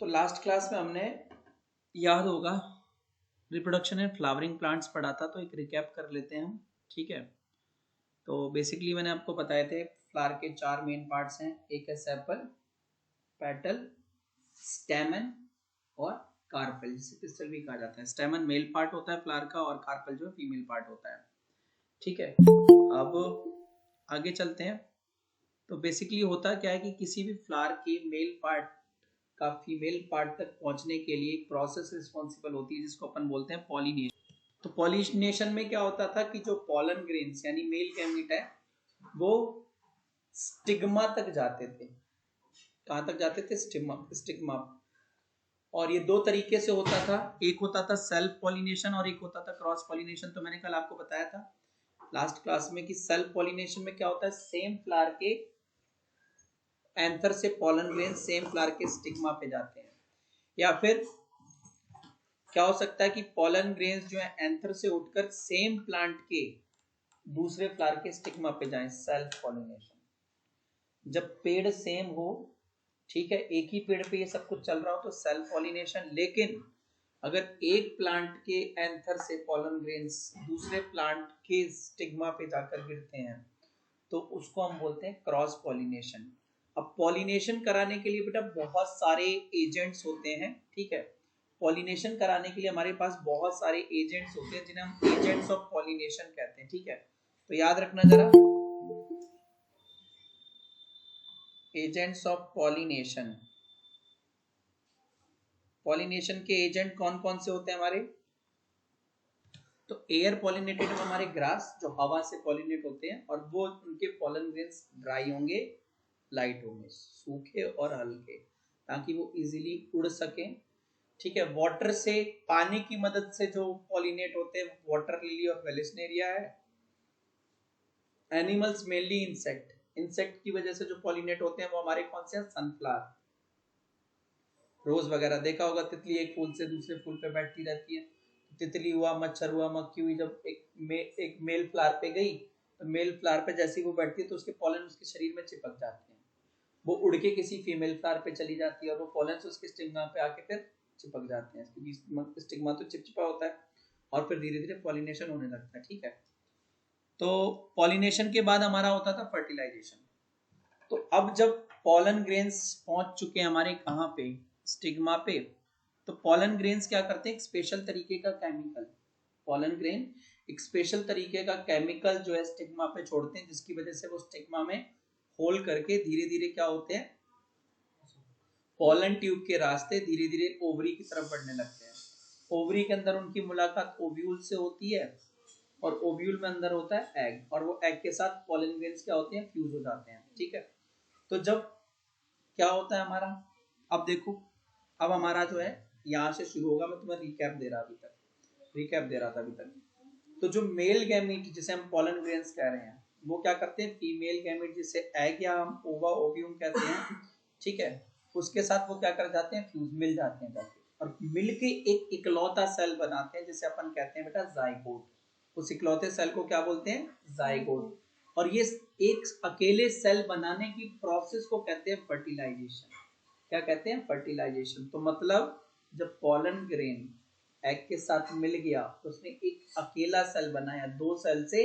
तो last class में हमने याद होगा रिप्रोडक्शन एंड फ्लावरिंग प्लांट्स पढ़ा था, तो एक रिकैप कर लेते हैं हम। ठीक है, तो बेसिकली मैंने आपको बताए थे फ्लावर के 4 मेन पार्ट्स हैं। एक है सेपल, पेटल, स्टेमन और कार्पेल, जिसे पिस्टल भी कहा जाता है। स्टेमन मेल पार्ट होता है फ्लावर का और कार्पेल जो है फीमेल पार्ट होता है। ठीक है, अब आगे चलते हैं। तो बेसिकली होता क्या है कि किसी भी फ्लावर के मेल पार्ट का फीमेल पार्ट तक पहुंचने के लिए एक प्रोसेस रिस्पॉन्सिबल होती है जिसको अपन बोलते हैं पॉलिनेशन। तो पॉलिनेशन में क्या होता था कि जो पॉलन ग्रेन्स यानी मेल गैमीट है वो स्टिग्मा तक जाते थे। कहां तक जाते थे? स्टिग्मा। और ये दो तरीके से होता था, एक होता था सेल्फ पॉलिनेशन और एक होता था क्रॉस पॉलिनेशन। तो मैंने कल आपको बताया था लास्ट क्लास में कि सेल्फ पॉलिनेशन में क्या होता है, सेम फ्लावर के एंथर से पॉलन ग्रेन सेम फ्लावर के स्टिग्मा पे जाते हैं। या फिर क्या हो सकता है कि पॉलन ग्रेन्स जो है एंथर से उठकर सेम प्लांट के दूसरे फ्लावर के स्टिग्मा पे जाएं, सेल्फ पॉलिनेशन। जब पेड़ सेम हो, ठीक है, एक ही पेड़ पे ये सब कुछ चल रहा हो तो सेल्फ पॉलिनेशन। लेकिन अगर एक प्लांट के एंथर से पॉलन ग्रेन्स दूसरे प्लांट के स्टिग्मा पे जाकर गिरते हैं तो उसको हम बोलते हैं क्रॉस पॉलिनेशन। अब पॉलिनेशन कराने के लिए बेटा बहुत सारे एजेंट्स होते हैं। ठीक है, पॉलिनेशन कराने के लिए हमारे पास बहुत सारे एजेंट्स होते हैं जिन्हें हम एजेंट्स ऑफ पॉलिनेशन कहते हैं। ठीक है, तो याद रखना जरा, एजेंट्स ऑफ पॉलिनेशन। पॉलिनेशन के एजेंट कौन कौन से होते हैं हमारे? तो एयर पॉलिनेटेड में हमारे ग्रास जो हवा से पॉलिनेट होते हैं और वो उनके पॉलन ग्रेन्स ड्राई होंगे, लाइट होंगे, सूखे और हल्के, ताकि वो इजीली उड़ सकें। ठीक है, वाटर से, पानी की मदद से जो पॉलिनेट होते हैं वाटर लिली और वेलिस्नेरिया है। एनिमल्स मेनली इंसेक्ट, इंसेक्ट की वजह से जो पॉलिनेट होते हैं वो हमारे कौन से हैं? सनफ्लावर, रोज वगैरह देखा होगा, तितली एक फूल से दूसरे फूल पे बैठती रहती है। तितली हुआ, मच्छर हुआ, मक्खी हुई, जब एक मेल फ्लावर पे गई तो मेल फ्लावर पे जैसे ही वो बैठती है तो उसके पॉलन उसके शरीर में चिपक जाते हैं। वो उड़ के किसी फीमेल फ्लावर पे चली जाती है और वो पॉलन से उसके स्टिग्मा पे आके फिर चिपक जाते हैं, क्योंकि स्टिग्मा तो चिपचिपा होता है और फिर धीरे धीरे पॉलिनेशन होने लगता है। ठीक है, तो पॉलिनेशन के बाद हमारा होता था फर्टिलाइजेशन। तो अब जब पॉलन ग्रेन्स पहुंच चुके हैं हमारे कहाँ पे? स्टिग्मा पे। तो पॉलन ग्रेन्स क्या करते हैं? एक स्पेशल तरीके का केमिकल, पॉलन ग्रेन एक स्पेशल तरीके का केमिकल जो है स्टिग्मा पे छोड़ते हैं, जिसकी वजह से वो स्टिग्मा में होल करके धीरे धीरे क्या होते हैं? पॉलन ट्यूब के रास्ते धीरे धीरे ओवरी की तरफ बढ़ने लगते हैं। ओवरी के अंदर उनकी मुलाकात ओव्यूल से होती है और ओव्यूल में अंदर होता है एग, और वो एग के साथ पॉलन ग्रेन्स क्या होते हैं? फ्यूज हो जाते हैं। ठीक है, तो जब क्या होता है हमारा, अब देखो, अब हमारा जो है यहाँ से शुरू होगा। मैं तुम्हें रिकैप दे रहा था अभी तक। तो जो मेल गैमीट जिसे हम पॉलन ग्रेन्स कह रहे हैं वो क्या करते हैं? फीमेल गैमीट जिसे एग या हम ओवा ओव्यूम कहते हैं, ठीक है, उसके साथ वो क्या कर जाते हैं? फ्यूज, मिल जाते हैं जाके, और मिलके एक इकलौता सेल बनाते हैं जिसे अपन कहते हैं बेटा जाइगोट। उस इकलौते सेल को क्या बोलते हैं? जाइगोट। और ये एक अकेले सेल बनाने की प्रोसेस को कहते हैं फर्टिलाइजेशन। क्या कहते हैं? फर्टिलाइजेशन। तो मतलब जब पॉलन ग्रेन एग के साथ मिल गया तो उसने एक अकेला सेल बनाया, दो सेल से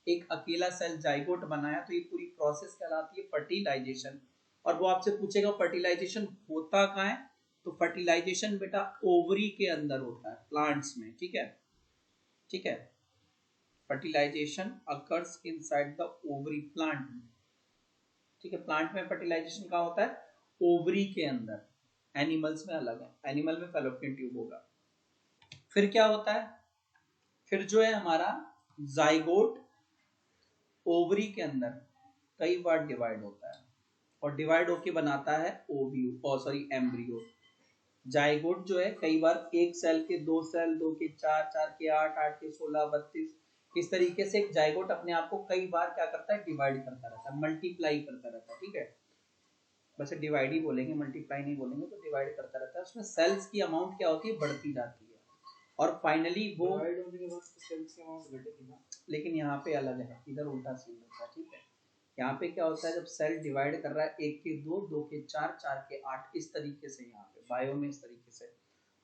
एक अकेला सेल जाइगोट बनाया, तो ये पूरी प्रोसेस कहलाती है फर्टिलाइजेशन। और वो आपसे पूछेगा फर्टिलाइजेशन होता कहाँ है? तो फर्टिलाइजेशन बेटा ओवरी के अंदर होता है, प्लांट्स में। ठीक है, ठीक है, fertilisation occurs inside the ovary plant. ठीक है, प्लांट में फर्टिलाइजेशन कहाँ होता है? ओवरी के अंदर। एनिमल्स में अलग है, एनिमल में फैलोपियन ट्यूब होगा। फिर क्या होता है? फिर जो है हमारा जाइगोट ओवरी के अंदर कई बार डिवाइड होता है और डिवाइड होके बनाता है एम्ब्रियो। जाइगोट जो है कई बार एक सेल के दो सेल, दो के चार, चार के आठ, आठ के 16, 32, इस तरीके से एक जाइगोट अपने आप को कई बार क्या करता है? डिवाइड करता रहता है, मल्टीप्लाई करता रहता है। ठीक है, वैसे डिवाइड ही बोलेंगे, मल्टीप्लाई नहीं बोलेंगे। तो डिवाइड करता रहता है, उसमें सेल्स की अमाउंट क्या होती है? बढ़ती जाती है और फाइनली वो डिवाइड होने के बाद सेल्स की अमाउंट घटेगी ना, लेकिन यहाँ पे अलग है, इधर उल्टा सीन होता है। ठीक है, यहाँ पे क्या होता है, जब सेल डिवाइड कर रहा है 1 के 2, 2 के 4, 4 के 8, इस तरीके से यहाँ पे बायो में इस तरीके से,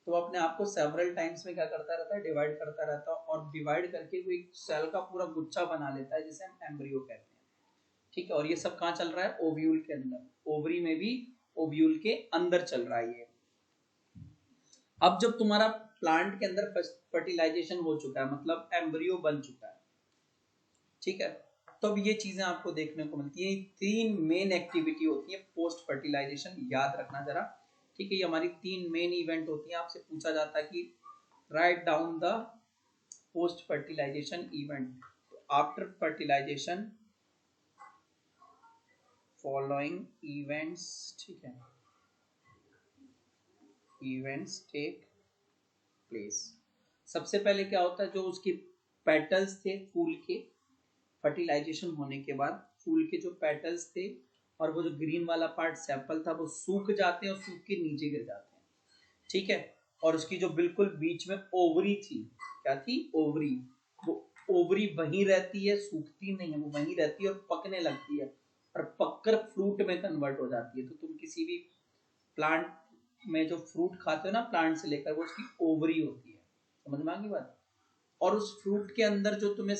तो अपने आप को सेवरल टाइम्स में क्या करता रहता है, डिवाइड करता रहता है, और डिवाइड करके वो एक सेल का पूरा गुच्छा बना लेता है जिसे हम एम्ब्रियो कहते हैं। ठीक है, और ये सब कहाँ चल रहा है, ओव्यूल के अंदर, ओवरी में भी ओव्यूल के अंदर चल रहा है ये। अब जब तुम्हारा प्लांट के अंदर फर्टिलाइजेशन हो चुका है, मतलब एम्ब्रियो बन चुका है, ठीक है, तो अब ये चीजें आपको देखने को मिलती है। 3 मेन एक्टिविटी होती है पोस्ट फर्टिलाइजेशन, याद रखना जरा, ठीक है। ये हमारी 3 मेन इवेंट होती है। आपसे पूछा जाता है कि write down the post fertilisation event. After fertilisation following events, ठीक है, इवेंट्स टेक प्लेस। सबसे पहले क्या होता है, जो उसके पेटल्स थे फूल के, फर्टिलाइजेशन होने के बाद फूल के जो पेटल्स थे और वो जो ग्रीन वाला पार्ट सेपल था वो सूख जाते हैं और सूख के नीचे गिर जाते हैं, ठीक है। और उसकी जो बिल्कुल बीच में ओवरी थी, क्या थी, ओवरी, वो ओवरी वहीं रहती है, सूखती नहीं है, वो वहीं रहती है और पकने लगती है और पककर फ्रूट में कन्वर्ट हो जाती है। तो तुम किसी भी प्लांट में जो फ्रूट खाते हो ना, प्लांट से लेकर, वो उसकी ओवरी होती है, समझ में आ गई बात। और उस फ्रूट के अंदर जो तुम्हें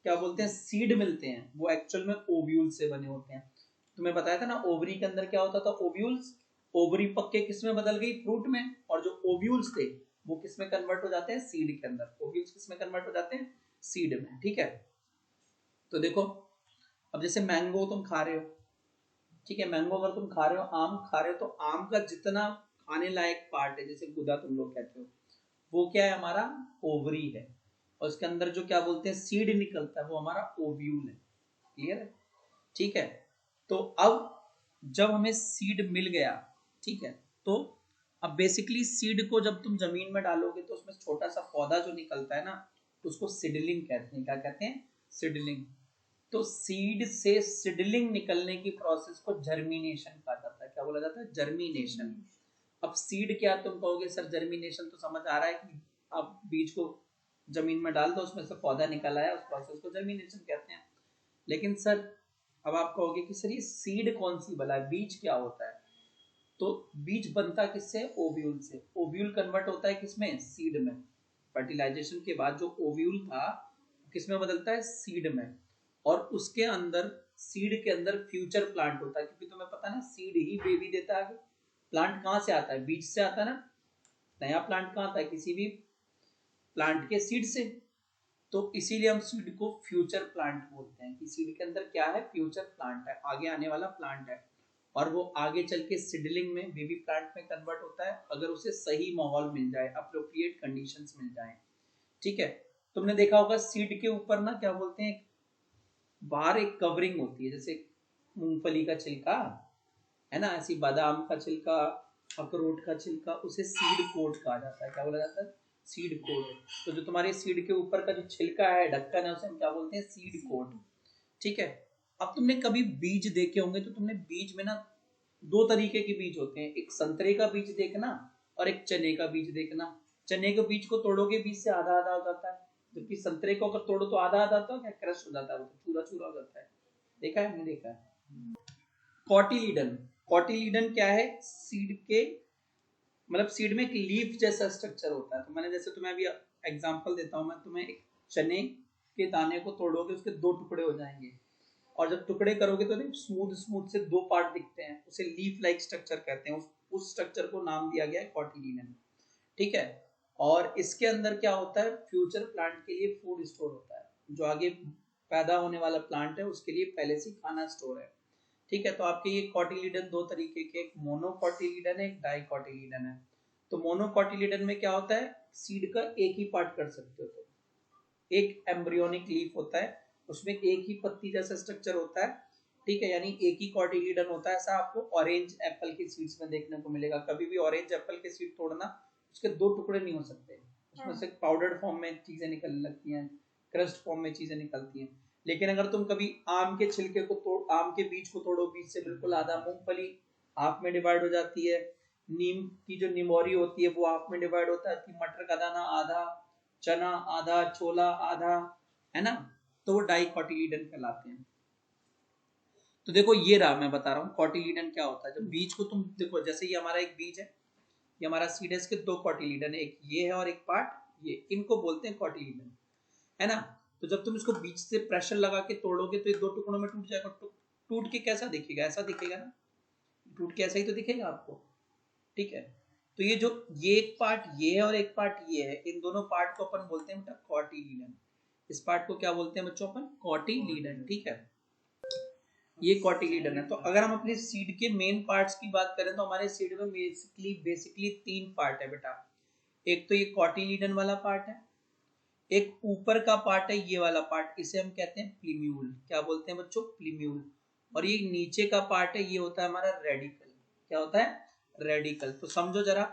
क्या बोलते हैं, सीड मिलते हैं, वो एक्चुअल में ओव्यूल से बने होते हैं। तुम्हें बताया था ना, ओवरी के अंदर क्या होता था, ओव्यूल्स। ओवरी पक के किस में बदल गई, फ्रूट में, और जो ओव्यूल्स थे वो किस में कन्वर्ट हो जाते हैं, सीड के अंदर। ओव्यूल्स किस में कन्वर्ट हो जाते हैं, सीड में, ठीक है। तो देखो, अब जैसे मैंगो तुम खा रहे हो, ठीक है, मैंगो अगर तुम खा रहे हो, आम खा रहे हो, तो आम का जितना खाने लायक पार्ट है, जैसे गुदा तुम लोग कहते हो, वो क्या है, हमारा ओवरी है। और उसके अंदर जो क्या बोलते हैं, सीड निकलता है, वो हमारा ओव्यूल है। क्लियर है, ठीक है। तो अब जब हमें सीड मिल गया, ठीक है, तो अब बेसिकली सीड को जब तुम जमीन में डालोगे तो उसमें छोटा सा पौधा जो निकलता है ना, उसको सीडलिंग कहते हैं। क्या कहते हैं, सीडलिंग। तो सीड से सीडलिंग निकलने की प्रोसेस को जर्मिनेशन कहा जाता है। क्या बोला जाता है, जर्मिनेशन। अब सीड क्या, तुम कहोगे सर जर्मिनेशन तो समझ आ रहा है कि आप बीज को जमीन में डाल दो, उसमें से पौधा निकल आया, उस प्रोसेस को जर्मिनेशन कहते हैं। लेकिन सर अब आप कहोगे कि सर ये सीड कौन सी भला है, बीज क्या होता है। तो बीज बनता किससे, ओव्यूल से। ओव्यूल कन्वर्ट होता है किसमें, सीड में। फर्टिलाइजेशन के बाद जो ओव्यूल था किसमें बदलता है, सीड में। और उसके अंदर, सीड के अंदर फ्यूचर प्लांट होता है, क्योंकि तुम्हें पता है ना, सीड ही बेबी देता है। प्लांट कहाँ से आता है, बीज से आता है ना। नया प्लांट कहाँ आता है, किसी भी प्लांट के सीड से। तो इसीलिए हम सीड को फ्यूचर प्लांट बोलते हैं, कि सीड के अंदर क्या है, फ्यूचर प्लांट है, आगे आने वाला प्लांट है। और वो आगे चल के सीडलिंग में, बेबी प्लांट में कन्वर्ट होता है, अगर उसे सही माहौल मिल जाए, अप्रोप्रिएट कंडीशंस मिल जाए, ठीक है। तुमने देखा होगा सीड के ऊपर ना क्या बोलते हैं, बाहर एक कवरिंग होती है, जैसे मूंगफली का छिलका है ना, ऐसी बादाम का छिलका, अखरोट का छिलका, उसे सीड कोट कहा जाता है। क्या बोला जाता है, सीड कोट। तो जो तुम्हारे सीड के ऊपर का जो छिलका है, ढक्कन है, उसे हम क्या बोलते हैं, सीड कोट, ठीक है। अब तुमने कभी बीज देखे होंगे, तो तुमने बीज में ना 2 तरीके के बीज होते हैं, एक संतरे का बीज देखना और एक चने का बीज देखना। चने के बीज को तोड़ोगे, बीज से आधा आधा हो जाता है, जबकि संतरे को अगर तोड़ो तो आधा आधा होता है, क्या क्रश हो जाता है, वो तो चूरा चूरा हो जाता है। देखा है, नहीं देखा है। कॉटिलीडन, कॉटिलीडन क्या है, सीड के, मतलब सीड में एक लीफ जैसा स्ट्रक्चर होता है। तो मैंने, जैसे तुम्हें अभी एग्जांपल देता हूं मैं तुम्हें, एक चने के दाने को तोड़ोगे, उसके 2 टुकड़े हो जाएंगे, और जब टुकड़े करोगे तो स्मूथ स्मूथ से 2 पार्ट दिखते हैं, उसे लीफ लाइक स्ट्रक्चर कहते हैं। उस स्ट्रक्चर को नाम दिया गया है कॉटिलीडन, ठीक है। और इसके अंदर क्या होता है, फ्यूचर प्लांट के लिए फूड स्टोर होता है, जो आगे पैदा होने वाला प्लांट है उसके लिए पहले से खाना स्टोर है, ठीक है। तो आपके ये कॉटिलीडन 2 तरीके के, एक मोनोकॉटिलीडन है, एक डाइकॉटिलीडन है। तो मोनोकॉटिलीडन में क्या होता है, सीड का एक ही पार्ट कर सकते हो, तो एक एम्ब्रियोनिक लीफ होता है, उसमें एक ही पत्ती जैसा स्ट्रक्चर होता है, ठीक है, यानी एक ही कॉटिलीडन होता है। ऐसा आपको ऑरेंज एप्पल के सीड्स में देखने को मिलेगा। कभी भी ऑरेंज एप्पल के सीड तोड़ना, उसके 2 टुकड़े नहीं हो सकते, उसमें से पाउडर्ड फॉर्म में चीजें निकलने लगती हैं, क्रस्ट फॉर्म में चीजें निकलती हैं। लेकिन अगर तुम कभी आम के छिलके को तोड़, आम के बीज को तोड़ो, बीज से बिल्कुल आधा, मूंगफली हाफ में डिवाइड हो जाती है, नीम की जो निमोरी होती है वो हाफ में डिवाइड होता है, मटर का दाना आधा, चना आधा, छोला आधा, है ना, तो वो डाइकॉटिलीडन कहलाते हैं। तो देखो ये रहा, मैं बता रहा हूँ कॉटिलीडन क्या होता है। जब बीज को तुम देखो, जैसे ये हमारा एक बीज है, ये हमारा सीड है, इसके दो कॉटिलीडन है, एक ये है और एक पार्ट ये, इनको बोलते हैं कॉटिलीडन, है ना। तो जब तुम इसको बीच से प्रेशर लगा के तोड़ोगे तो ये दो टुकड़ों में टूट जाएगा। टूट के कैसा दिखेगा? ऐसा दिखेगा ना, टूट के ऐसा ही तो दिखेगा आपको, ठीक है। तो ये जो ये एक पार्ट ये है और एक पार्ट ये है, इन दोनों पार्ट को अपन बोलते हैं बेटा कॉटिलीडन। इस पार्ट को क्या बोलते हैं बच्चों? अपन कॉटिलीडन, ठीक है। ये कॉटिलीडन है। तो अगर हम अपने सीड के मेन पार्ट्स की बात करें तो हमारे सीड में बेसिकली तीन पार्ट है बेटा। एक तो ये कॉटिलीडन वाला पार्ट है, एक ऊपर का पार्ट है ये वाला पार्ट, इसे हम कहते हैं प्लीम्यूल। क्या बोलते हैं बच्चों? प्लीम्यूल। और ये नीचे का पार्ट है, ये होता है हमारा रेडिकल। क्या होता है? रेडिकल। तो समझो जरा,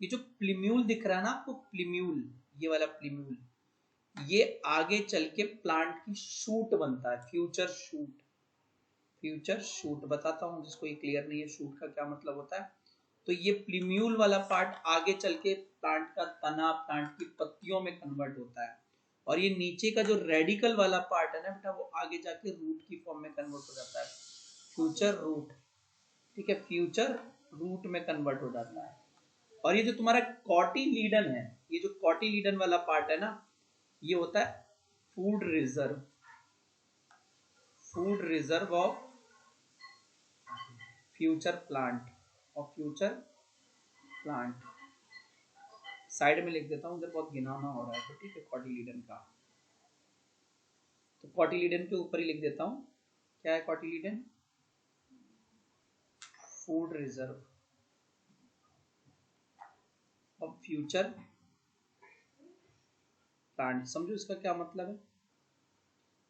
ये जो प्लीम्यूल दिख रहा है ना आपको, प्लीम्यूल, ये वाला प्लीम्यूल, ये आगे चल के प्लांट की शूट बनता है, फ्यूचर शूट। फ्यूचर शूट बताता हूँ जिसको ये क्लियर नहीं है शूट का क्या मतलब होता है। तो ये प्लीम्यूल वाला पार्ट आगे चल के प्लांट का तना, प्लांट की पत्तियों में कन्वर्ट होता है। और ये नीचे का जो रेडिकल वाला पार्ट है ना बेटा, वो आगे जाके रूट की फॉर्म में कन्वर्ट हो जाता है, फ्यूचर रूट, ठीक है। फ्यूचर रूट में कन्वर्ट हो जाता है। और ये जो तुम्हारा कॉटिलीडन है, ये जो कॉटिलीडन वाला पार्ट है ना, ये होता है food reserve, food reserve of future plant, और फ्यूचर प्लांट साइड में लिख देता हूँ, उधर बहुत गिनाना हो रहा है, तो ठीक है। कॉटिलीडन का तो कॉटिलीडन के ऊपर ही लिख देता हूँ। क्या है cotyledon? Food reserve of future plant. समझो इसका क्या मतलब है।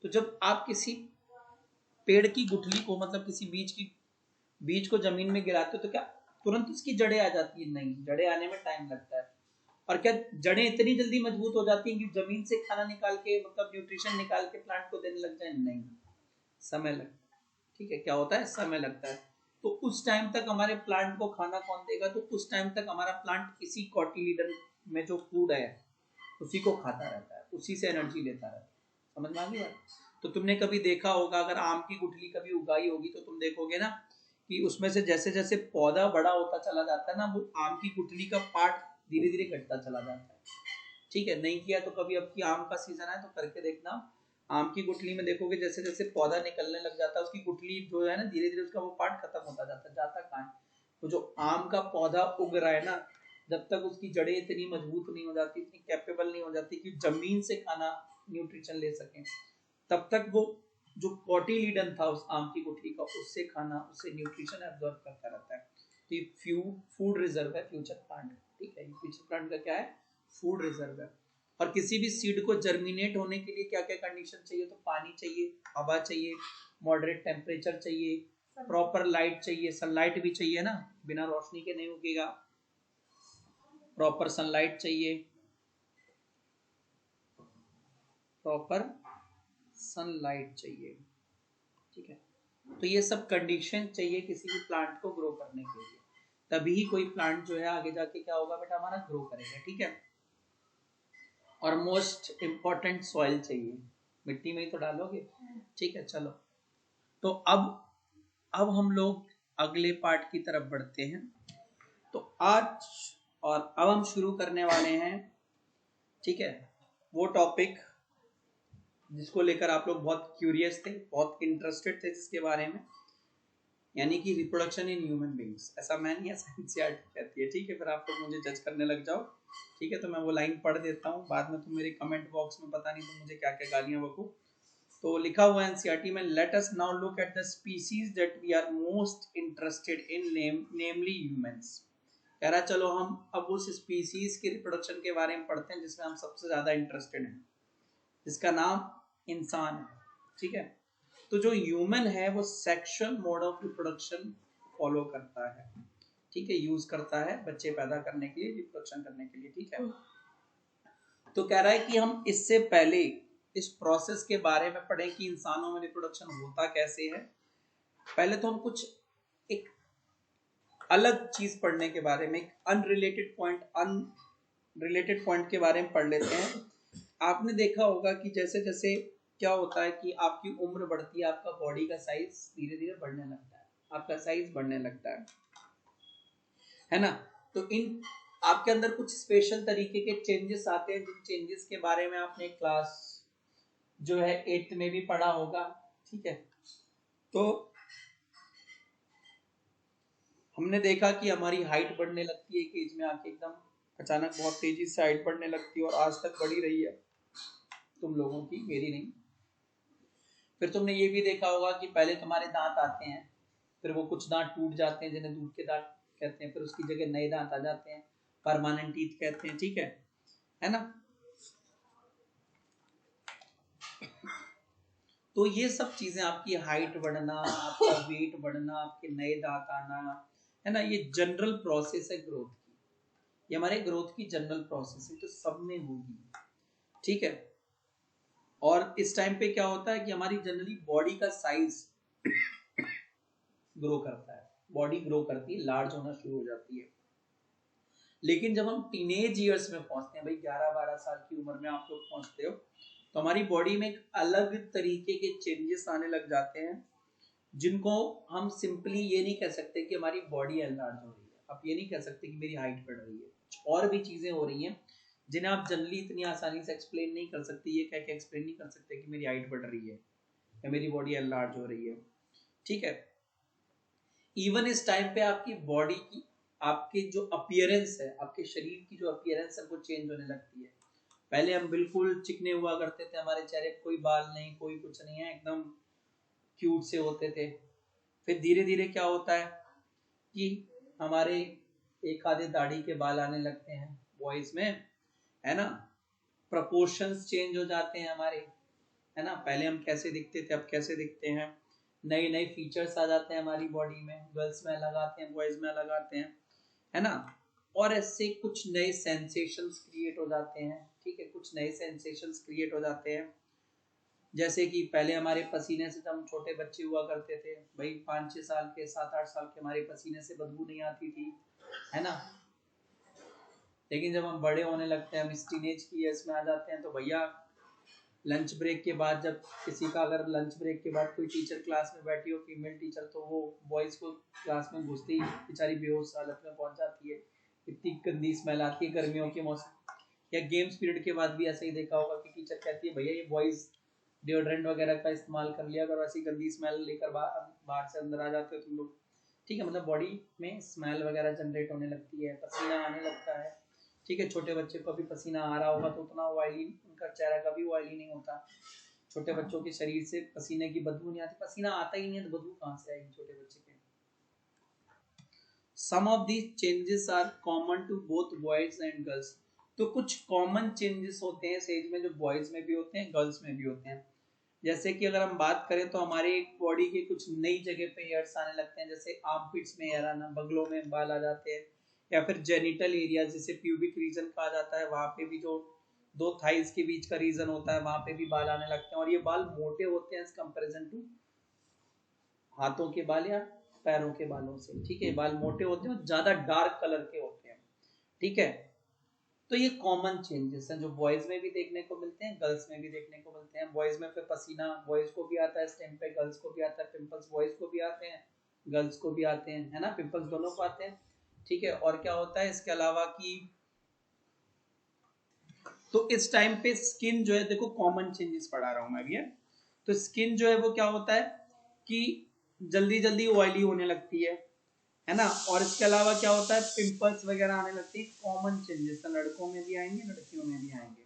तो जब आप किसी पेड़ की गुठली को, मतलब किसी बीज को जमीन में गिराते हो तो क्या तुरंत उसकी जड़ें आ जाती है? नहीं, जड़ें आने में टाइम लगता है। और क्या जड़ें इतनी जल्दी मजबूत हो जाती हैं कि जमीन से खाना निकाल के, मतलब न्यूट्रिशन निकाल के प्लांट को देने लग जाए? नहीं, समय लगता है, ठीक है। क्या होता है? समय लगता है। तो उस टाइम तक हमारे प्लांट को खाना कौन देगा? तो उस टाइम तक हमारा प्लांट इसी कॉटिलीडन में जो फूड है उसी को खाता रहता है, उसी से एनर्जी लेता रहता है। समझ में आ गई बात? तो तुमने कभी देखा होगा, अगर आम की गुठली कभी उगाई होगी तो तुम देखोगे ना कि उसमें से जैसे जैसे पौधा बड़ा होता चला जाता है ना, वो आम की गुठली का पार्ट धीरे धीरे घटता चला जाता है, ठीक है। नहीं किया तो कभी, अब की आम का सीजन है तो करके देखना, आम की गुठली में देखोगे जैसे जैसे पौधा निकलने लग जाता है, उसकी गुठली जो है ना, धीरे धीरे उसका वो पार्ट खत्म होता जाता है। जाता कहाँ है? तो जो आम का पौधा उग रहा है ना, जब तक उसकी जड़ें इतनी मजबूत नहीं हो जाती, इतनी कैपेबल नहीं हो जाती कि जमीन से खाना, न्यूट्रिशन ले सकें, तब तक वो जो कॉटिलीडन था उस आम की गुठली का, उससे खाना, उससे न्यूट्रिशन एब्जॉर्ब करता रहता है। तो ये फूड रिजर्व है फ्यूचर प्लांट, ठीक है। फ्यूचर प्लांट का क्या है? फूड रिजर्व है। और किसी भी सीड को जर्मिनेट होने के लिए क्या क्या कंडीशन चाहिए? तो पानी चाहिए, हवा चाहिए, मॉडरेट टेम्परेचर चाहिए, प्रॉपर लाइट चाहिए, सनलाइट भी चाहिए ना, बिना रोशनी के नहीं उगेगा, प्रॉपर सनलाइट चाहिए, प्रॉपर सनलाइट चाहिए, ठीक है। तो ये सब कंडीशन चाहिए किसी भी प्लांट को ग्रो करने के लिए, तभी कोई प्लांट जो है आगे जाके क्या होगा बेटा, हमारा ग्रो करेगा, ठीक है। और मोस्ट इम्पोर्टेंट सॉइल चाहिए, मिट्टी में ही तो डालोगे, ठीक है। चलो, तो अब हम लोग अगले पार्ट की तरफ बढ़ते हैं। तो आज और अब हम शुरू करने वाले हैं, ठीक है, वो टॉपिक जिसको लेकर आप लोग बहुत क्यूरियस थे, बहुत इंटरेस्टेड थे जिसके बारे में, यानी कि रिप्रोडक्शन इन ह्यूमन बींग्स। ऐसा मैं नहीं, ऐसा एनसीईआरटी कहती है, ठीक है। फिर आप लोग मुझे जज करने लग जाओ, ठीक है। तो मैं वो लाइन पढ़ देता हूँ, बाद में तुम मेरे कमेंट बॉक्स में पता नहीं तुम मुझे क्या क्या गालियां बको। तो लिखा हुआ है एनसीईआरटी में, let us now look at the species that we are most interested in, namely humans. कह रहा चलो हम अब उस स्पीसीज के रिप्रोडक्शन के बारे में पढ़ते हैं जिसमें हम सबसे ज्यादा इंटरेस्टेड हैं, जिसका नाम इंसान है, ठीक है। तो जो ह्यूमन है वो sexual mode of reproduction follow करता है, ठीक है, यूज करता है बच्चे पैदा करने के लिए, रिप्रोडक्शन करने के लिए, ठीक है। तो कह रहा है कि हम इससे पहले इस प्रोसेस के बारे में पढ़ें कि इंसानों में रिप्रोडक्शन होता कैसे है। पहले तो हम कुछ एक अलग चीज पढ़ने के बारे में, एक अनरिलेटेड पॉइंट के बारे में पढ़ लेते हैं। आपने देखा होगा कि जैसे जैसे क्या होता है कि आपकी उम्र बढ़ती है, आपका बॉडी का साइज धीरे धीरे बढ़ने लगता है, आपका साइज बढ़ने लगता है ना। तो इन आपके अंदर कुछ स्पेशल तरीके के चेंजेस आते हैं, जिन चेंजेस के बारे में आपने क्लास जो है 8th में भी पढ़ा होगा, ठीक है। तो हमने देखा कि हमारी हाइट बढ़ने लगती है एक एज में आके, एकदम अचानक बहुत तेजी से हाइट बढ़ने लगती है और आज तक बढ़ी रही है तुम लोगों की, मेरी नहीं। फिर तुमने ये भी देखा होगा कि पहले तुम्हारे दांत आते हैं, फिर वो कुछ दांत टूट जाते हैं जिन्हें दूध के दांत कहते हैं, फिर उसकी जगह नए दांत आ जाते हैं, परमानेंट टीथ कहते हैं, ठीक है ना। तो ये सब चीजें, आपकी हाइट बढ़ना, आपका वेट बढ़ना, आपके नए दांत आना, है ना, ये जनरल प्रोसेस है ग्रोथ की, ये हमारे ग्रोथ की जनरल प्रोसेस है, तो सब में होगी, ठीक है। और इस टाइम पे क्या होता है कि हमारी जनरली बॉडी का साइज ग्रो करता है, बॉडी ग्रो करती है, लार्ज होना शुरू हो जाती है। लेकिन जब हम टीनेज ईयर्स में पहुंचते हैं, भाई 11-12 साल की उम्र में आप लोग पहुंचते हो, तो हमारी बॉडी में एक अलग तरीके के चेंजेस आने लग जाते हैं, जिनको हम सिंपली ये नहीं कह सकते कि हमारी बॉडी एनलार्ज हो रही है, आप ये नहीं कह सकते कि मेरी हाइट बढ़ रही है, और भी चीजें हो रही हैं जिन्हें आप जनरली इतनी आसानी से एक्सप्लेन नहीं कर सकते, ये कह के एक्सप्लेन नहीं कर सकते कि मेरी हाइट बढ़ रही है या मेरी बॉडी एनलार्ज हो रही है, ठीक है। इवन इस टाइम पे आपकी बॉडी की, आपकी जो अपीयरेंस है, आपके शरीर की जो अपीयरेंस है वो चेंज होने लगती है। पहले हम बिल्कुल चिकने हुआ करते थे, हमारे चेहरे पे कोई बाल नहीं, कोई कुछ नहीं है, एकदम क्यूट से होते थे। फिर धीरे धीरे क्या होता है कि हमारे एक आधे दाढ़ी के बाल आने लगते हैं बॉयज में, है ना, प्रपोर्शंस चेंज हो जाते हैं हमारे, है ना, पहले हम कैसे दिखते थे अब कैसे दिखते हैं, नए नए फीचर्स आ जाते हैं हमारी बॉडी में, गर्ल्स में अलग आते हैं, बॉयज में अलग आते हैं, है ना। और ऐसे कुछ नए सेंसेशंस क्रिएट हो जाते हैं, ठीक है, कुछ नए सेंसेशंस क्रिएट हो जाते हैं। जैसे कि पहले हमारे पसीने से, जब हम छोटे बच्चे हुआ करते थे भाई, 5-6 साल के, 7-8 साल के, हमारे पसीने से बदबू नहीं आती थी, है ना। लेकिन जब हम बड़े होने लगते हैं, हम इस टीनेज की ईयर्स में आ जाते हैं, तो भैया लंच ब्रेक के बाद, जब किसी का अगर लंच ब्रेक के बाद कोई टीचर क्लास में बैठी हो, फीमेल टीचर, तो वो बॉयज को क्लास में घुसते ही बेचारी बेहोश हालत में पहुंच जाती है, इतनी गंदी स्मेल आती है गर्मियों के मौसम। या गेम्स पीरियड के बाद भी ऐसे ही देखा होगा कि टीचर कहती है भैया ये बॉयज डिओड्रेंट वगैरह का इस्तेमाल कर लिया अगर, ऐसी गंदी स्मेल लेकर बाहर से अंदर आ जाते हो तुम लोग, ठीक है। मतलब बॉडी में स्मेल वगैरह जनरेट होने लगती है, पसीना आने लगता है, ठीक है। छोटे बच्चे को भी पसीना आ रहा होगा तो उतना ऑयली, उनका चेहरा कभी ऑयली नहीं होता, छोटे बच्चों के शरीर से पसीने की बदबू नहीं आती, पसीना आता ही नहीं है तो बदबू कहाँ से आएगी छोटे बच्चे के। Some of these changes are common to both boys and girls. तो कुछ कॉमन चेंजेस होते हैं इस एज में, जो बॉयज में भी होते हैं, गर्ल्स में भी होते हैं। जैसे कि अगर हम बात करें तो हमारे बॉडी के कुछ नई जगह पे हेयर्स आने लगते हैं, जैसे आर्मपिट्स में हेयर आना, बगलों में बाल आ जाते हैं, या फिर जेनिटल एरिया जिसे प्यूबिक रीजन कहा जाता है, वहां पे भी जो दो थाइज के बीच का रीजन होता है वहां पे भी बाल आने लगते हैं, और ये बाल मोटे होते हैं एज कंपेरिजन टू हाथों के बाल या पैरों के बालों से, ठीक है। बाल मोटे होते हैं और ज्यादा डार्क कलर के होते हैं, ठीक है। तो ये कॉमन चेंजेस हैं जो बॉयज में भी देखने को मिलते हैं, गर्ल्स में भी देखने को मिलते हैं। बॉयज में फिर पसीना बॉयज को भी आता है इस टाइम पे, गर्ल्स को भी आता है, पिंपल्स बॉयज को भी आते हैं, गर्ल्स को भी आते हैं, है ना, पिंपल्स दोनों को आते हैं, ठीक है। और क्या होता है इसके अलावा कि, तो इस टाइम पे स्किन जो है, देखो कॉमन चेंजेस पढ़ा रहा हूं मैं अभी, है। तो स्किन जो है वो क्या होता है कि जल्दी जल्दी ऑयली होने लगती है ना। और इसके अलावा क्या होता है, पिंपल्स वगैरह आने लगती है, कॉमन चेंजेस है, लड़कों में भी आएंगे लड़कियों में भी आएंगे,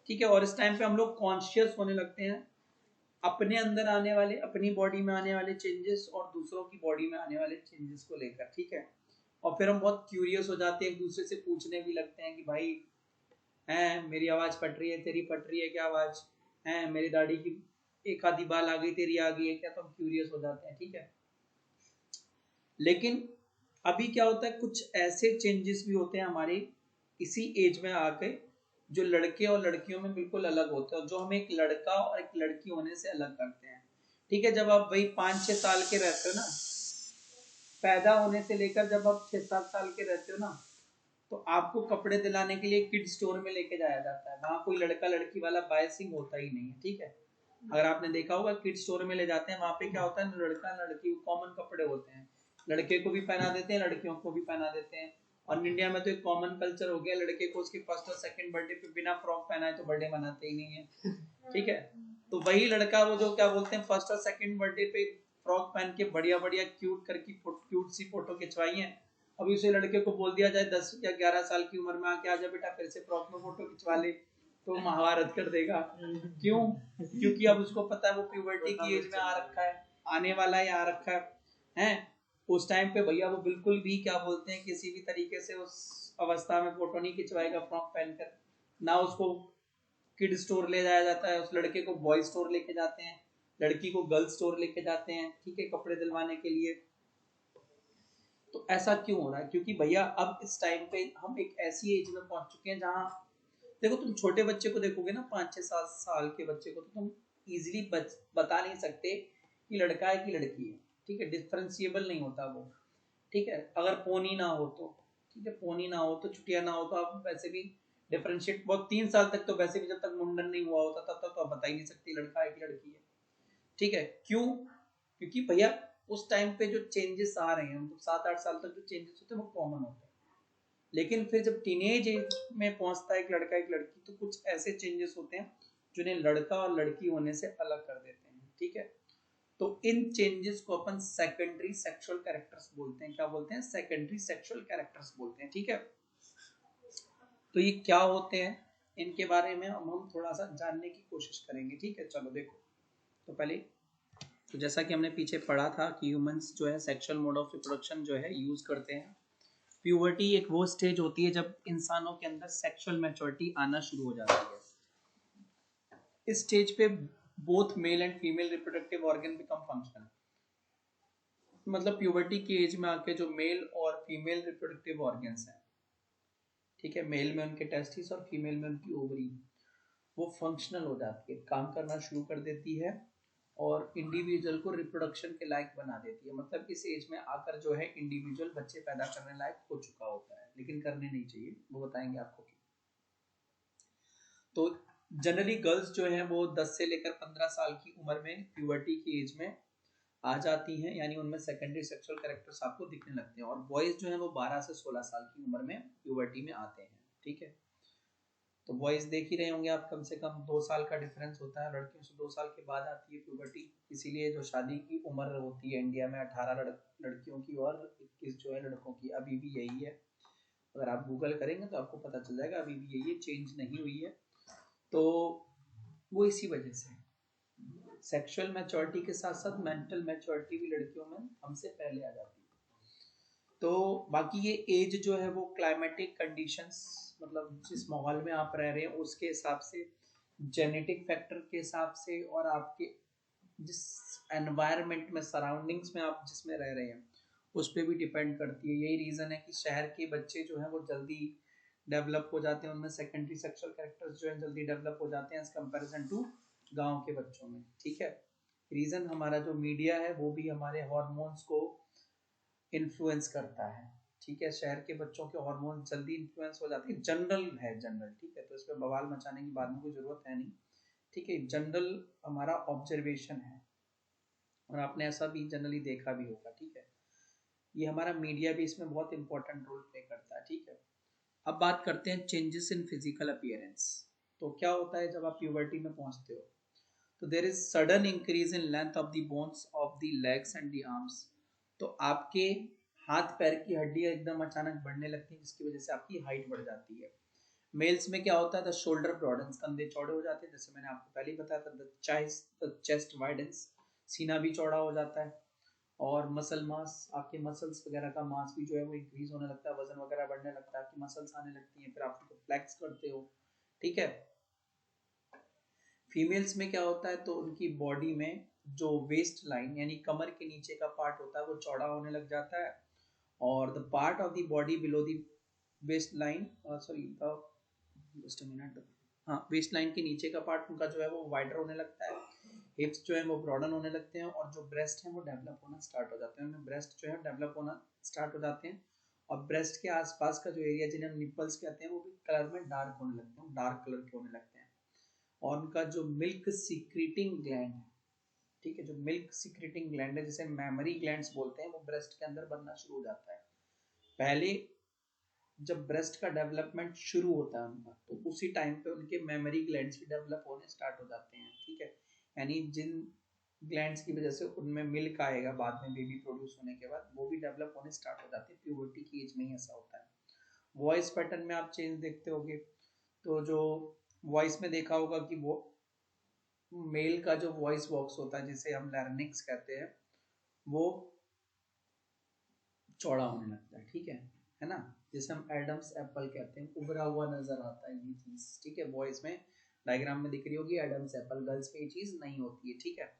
ठीक है। और इस टाइम पे हम लोग कॉन्शियस होने लगते हैं अपने अंदर आने वाले, अपनी बॉडी में आने वाले चेंजेस और दूसरों की बॉडी में आने वाले चेंजेस को लेकर, ठीक है। और फिर हम बहुत क्यूरियस हो जाते हैं, एक दूसरे से पूछने भी लगते हैं कि भाई है मेरी आवाज फट रही है, तेरी फट रही है क्या आवाज, है मेरी दाढ़ी की एक आधी बाल आ गई, तेरी आ गई है क्या, तो हम क्यूरियस हो जाते हैं, ठीक है। लेकिन अभी क्या होता है, कुछ ऐसे चेंजेस भी होते हैं हमारे इसी एज में आके, जो लड़के और लड़कियों में बिल्कुल अलग होते हैं, जो हमें एक लड़का और एक लड़की होने से अलग करते हैं, ठीक है। जब आप वही 5-6 साल के रहते हो ना, पैदा होने से लेकर जब आप 6-7 साल के रहते हो ना, तो आपको कपड़े दिलाने के लिए किड स्टोर में लेके जाया जाता है, वहां कोई लड़का लड़की वाला बायसिंग होता ही नहीं है, ठीक है। अगर आपने देखा होगा किड स्टोर में ले जाते हैं, वहां पे क्या होता है, लड़का लड़की कॉमन कपड़े होते हैं, लड़के को भी पहना देते हैं, लड़कियों को भी पहना देते हैं। और इंडिया में तो एक कॉमन कल्चर हो गया, लड़के को उसके फर्स्ट और सेकंड बर्थडे पे बिना फ्रॉक पहना है तो बर्थडे मनाते ही नहीं है, ठीक है। तो वही लड़का वो जो क्या बोलते हैं फर्स्ट और सेकंड बर्थडे पे फ्रॉक पहन के बढ़िया बढ़िया क्यूट सी फोटो खिंचवाई है, अभी उसे लड़के को बोल दिया जाए 10 या 11 साल की उम्र में आके आजा बेटा फिर से फ्रॉक में फोटो खिंचवा ले, तो महाभारत कर देगा। क्यों? क्योंकि अब उसको पता है वो प्यूबर्टी की एज में आ रखा है, आने वाला है, आ रखा है। उस टाइम पे भैया वो बिल्कुल भी क्या बोलते हैं किसी भी तरीके से उस अवस्था में फोटो नहीं खिंचवाएगा फ्रॉक पहनकर, ना उसको किड स्टोर ले जाया जाता है, उस लड़के को बॉय स्टोर लेके जाते हैं, लड़की को गर्ल स्टोर लेके जाते हैं, ठीक है, कपड़े दिलवाने के लिए। तो ऐसा क्यों हो रहा है? क्योंकि भैया अब इस टाइम पे हम एक ऐसी एज में पहुंच चुके हैं जहां देखो तुम छोटे बच्चे को देखोगे ना, 5-6 साल के बच्चे को, तो तुम इजीली बता नहीं सकते कि लड़का है कि लड़की है, ठीक है, डिफरेंशिएबल नहीं होता वो, ठीक है। अगर फोन ही ना हो तो, ठीक है, फोन ही ना हो तो, छुट्टियां ना हो तो आप वैसे भी डिफरेंशिएट, बहुत 3 साल तक तो वैसे भी जब तक मुंडन नहीं हुआ होता तब तक तो आप बता ही नहीं सकती लड़का है कि लड़की है, ठीक है। क्यों? क्योंकि भैया उस टाइम पे जो चेंजेस आ रहे हैं, मतलब 7-8 साल तक जो चेंजेस होते हैं वो कॉमन होते हैं, लेकिन फिर जब टीनेज एज में पहुंचता है एक लड़का एक लड़की, तो कुछ ऐसे चेंजेस होते हैं जिन्हें लड़का और लड़की होने से अलग कर देते हैं, ठीक है। तो इन चेंजेस को अपन सेकेंडरी सेक्सुअल कैरेक्टर्स बोलते हैं। क्या बोलते हैं? सेकेंडरी सेक्सुअल कैरेक्टर्स बोलते हैं, ठीक है। तो ये क्या होते हैं, इनके बारे में हम थोड़ा सा जानने की कोशिश करेंगे, ठीक है। चलो देखो, तो पहले तो जैसा कि हमने पीछे पढ़ा था कि ह्यूमंस जो है सेक्सुअल मोड ऑफ रिप्रोडक्शन जो है यूज करते हैं। प्यूबर्टी एक वो स्टेज होती है जब इंसानों के अंदर सेक्सुअल मैच्योरिटी आना शुरू हो जाती है। इस स्टेज पे both male and female reproductive organ become functional, मतलब प्यूबर्टी की एज में आके जो मेल और फीमेल रिप्रोडक्टिव ऑर्गन्स हैं, ठीक है, मेल में उनके टेस्टिस और फीमेल में उनकी ओवरी, वो फंक्शनल हो जाती है, काम करना शुरू कर देती है और इंडिविजुअल को रिप्रोडक्शन के लायक बना देती है। मतलब इस एज में आकर जो है इंडिविजुअल बच्चे पैदा करने लायक हो चुका होता है, लेकिन करने नहीं चाहिए, वो बताएंगे आपको क्यों। तो जनरली गर्ल्स जो है वो 10 से लेकर 15 साल की उम्र में प्यूबर्टी की एज में आ जाती हैं, यानी उनमें सेकेंडरी सेक्सुअल कैरेक्टर्स आपको दिखने लगते हैं। और बॉयज जो है वो 12 से 16 साल की उम्र में प्यूबर्टी में आते हैं, ठीक है। तो बॉयज देख ही रहे होंगे आप, कम से कम 2 साल का डिफरेंस होता है, लड़कियों से 2 साल के बाद आती है प्यूबर्टी। इसीलिए जो शादी की उम्र होती है इंडिया में 18 लड़कियों की और 21 जो है लड़कों की, अभी भी यही है। अगर आप गूगल करेंगे तो आपको पता चल जाएगा, अभी भी यही है, चेंज नहीं हुई है। तो वो इसी वजह से सेक्सुअल मैच्योरिटी के साथ साथ मेंटल मैच्योरिटी भी लड़कियों में हमसे पहले आ जाती है। तो बाकी ये एज जो है वो क्लाइमेटिक कंडीशंस, मतलब जिस माहौल में आप रह रहे हैं उसके हिसाब से, जेनेटिक फैक्टर के हिसाब से, और आपके जिस एनवायरनमेंट में, सराउंडिंग्स में आप जिसमें रह रहे हैं उस पर भी डिपेंड करती है। यही रीज़न है कि शहर के बच्चे जो हैं वो जल्दी डेवलप हो जाते हैं, उनमें सेकेंडरी सेक्सुअल कैरेक्टर्स जो है जल्दी डेवलप हो जाते हैं एज कंपेरिजन टू गांव के बच्चों में, ठीक है। रीज़न हमारा जो मीडिया है वो भी हमारे हार्मोन्स को इन्फ्लुएंस करता है, ठीक है। शहर के बच्चों के हार्मोन जल्दी इन्फ्लुएंस हो जाते हैं, जनरल है, जनरल, ठीक है। तो इस पर बवाल मचाने की बाद में कोई ज़रूरत है नहीं, ठीक है। जनरल हमारा ऑब्जर्वेशन है और आपने ऐसा भी जनरली देखा भी होगा, ठीक है। ये हमारा मीडिया भी इसमें बहुत इंपॉर्टेंट रोल प्ले करता है, ठीक है। अब बात करते हैं चेंजेस इन फिजिकल अपीयरेंस। तो क्या होता है जब आप प्यूबर्टी में पहुंचते हो, तो there is sudden increase in length of the bones of the legs and the arms. तो आपके हाथ पैर की हड्डियां एकदम अचानक बढ़ने लगती हैं, जिसकी वजह से आपकी हाइट बढ़ जाती है। मेल्स में क्या होता है, द शोल्डर ब्रॉडन्स, कंधे चौड़े हो जाते हैं, जैसे मैंने आपको पहले ही बताया था। द चेस्ट वाइडन्स, सीना भी चौड़ा हो जाता है। और मसल मास, आपके मसल्स वगैरह का मास भी जो है वो इंक्रीज होने लगता है, वजन वगैरह बढ़ने लगता है, आपकी मसल्स आने लगती हैं, फिर आप फ्लेक्स करते हो, ठीक है। फीमेल्स में क्या होता है, तो उनकी बॉडी में जो वेस्ट लाइन यानी कमर के नीचे का पार्ट होता है वो चौड़ा होने लग जाता है, और the part of the body below the waist line, sorry the just a minute, हाँ, वेस्ट लाइन के नीचे का पार्ट उनका जो है वो वाइडर होने लगता है, हिप्स जो है वो ब्रॉडन होने लगते हैं, और जो ब्रेस्ट है वो डेवलप होना स्टार्ट हो जाते हैं, उनमें ब्रेस्ट जो है डेवलप होना स्टार्ट हो जाते हैं। और ब्रेस्ट के आसपास का जो एरिया जिन्हें हम निपल्स कहते हैं वो भी कलर में डार्क होने लगते हैं, डार्क कलर के होने लगते हैं। और उनका जो मिल्क सीक्रेटिंग ग्लैंड है, ठीक है, जो मिल्क सीक्रेटिंग ग्लैंड है जिसे मैमरी ग्लैंड्स बोलते हैं, वो ब्रेस्ट के अंदर बनना शुरू हो जाता है। पहले जब ब्रेस्ट का डेवलपमेंट शुरू होता है उनका, तो उसी टाइम पे उनके मेमोरी ग्लैंड्स भी डेवलप होने स्टार्ट हो जाते हैं, ठीक है। यानी जिन ग्लैंड्स की वजह से उनमें मिल्क आएगा बाद में बेबी प्रोड्यूस होने के बाद, वो भी डेवलप होने स्टार्ट हो जाते हैं। प्यूबर्टी की एज में ही ऐसा होता है। वॉइस पैटर्न में आप चेंज देखते होगे, तो जो वॉइस में देखा होगा कि वो मेल का जो वॉइस बॉक्स होता है जिसे हम लैरिंक्स कहते हैं, वो चौड़ा होने लगता है, ठीक है ना। जिसे हम एडम्स एप्पल कहते हैं, उभरा हुआ नजर आता है ये चीज, ठीक है। बॉयज में डायग्राम में दिख रही होगी एडम्स एप्पल, गर्ल्स में ये चीज नहीं होती है, ठीक है।